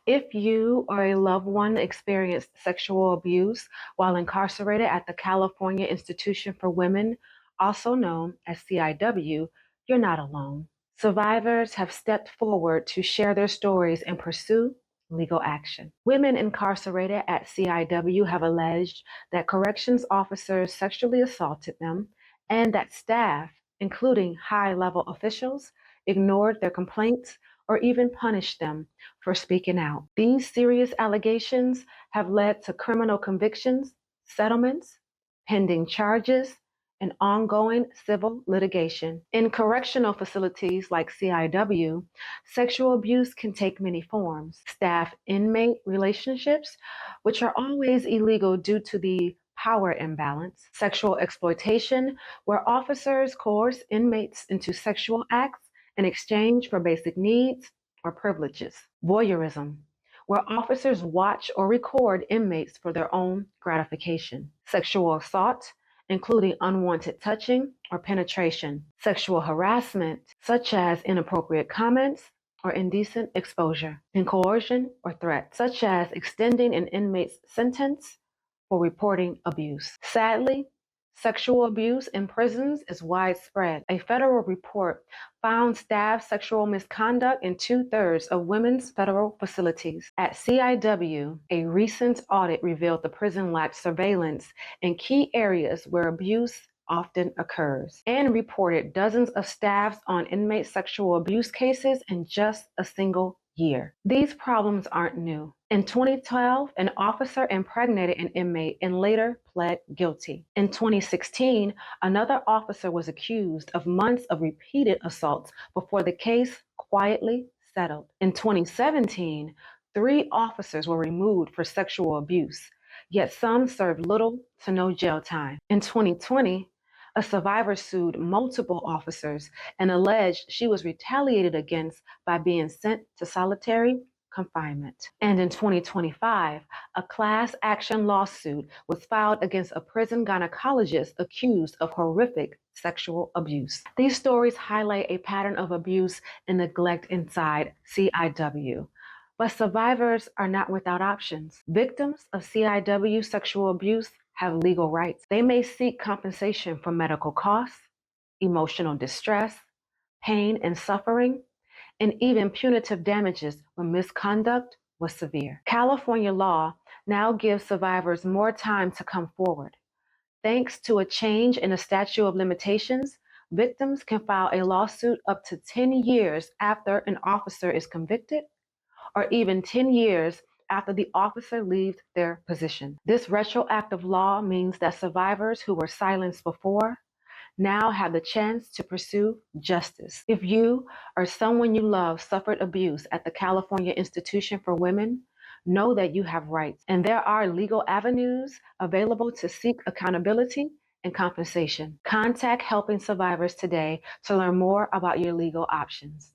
If you or a loved one experienced sexual abuse while incarcerated at the California Institution for Women, also known as CIW, you're not alone. Survivors have stepped forward to share their stories and pursue legal action. Women incarcerated at CIW have alleged that corrections officers sexually assaulted them and that staff, including high-level officials, ignored their complaints or even punished them for speaking out. These serious allegations have led to criminal convictions, settlements, pending charges, and ongoing civil litigation. In correctional facilities like CIW, sexual abuse can take many forms. Staff inmate relationships, which are always illegal due to the power imbalance. Sexual exploitation, where officers coerce inmates into sexual acts in exchange for basic needs or privileges. Voyeurism, where officers watch or record inmates for their own gratification. Sexual assault, including unwanted touching or penetration. Sexual harassment, such as inappropriate comments or indecent exposure. And coercion or threat, such as extending an inmate's sentence for reporting abuse. Sadly, sexual abuse in prisons is widespread. A federal report found staff sexual misconduct in two-thirds of women's federal facilities. At CIW, a recent audit revealed the prison lacked surveillance in key areas where abuse often occurs and reported dozens of staffs on inmate sexual abuse cases in just a single year. These problems aren't new. In 2012, an officer impregnated an inmate and later pled guilty. In 2016, another officer was accused of months of repeated assaults before the case quietly settled. In 2017, 3 officers were removed for sexual abuse, yet some served little to no jail time. In 2020, a survivor sued multiple officers and alleged she was retaliated against by being sent to solitary confinement. And in 2025, a class action lawsuit was filed against a prison gynecologist accused of horrific sexual abuse. These stories highlight a pattern of abuse and neglect inside CIW. But survivors are not without options. Victims of CIW sexual abuse have legal rights. They may seek compensation for medical costs, emotional distress, pain and suffering, and even punitive damages when misconduct was severe. California law now gives survivors more time to come forward. Thanks to a change in the statute of limitations, victims can file a lawsuit up to 10 years after an officer is convicted, or even 10 years after the officer leaves their position. This retroactive law means that survivors who were silenced before now have the chance to pursue justice. If you or someone you love suffered abuse at the California Institution for Women, know that you have rights, and there are legal avenues available to seek accountability and compensation. Contact Helping Survivors today to learn more about your legal options.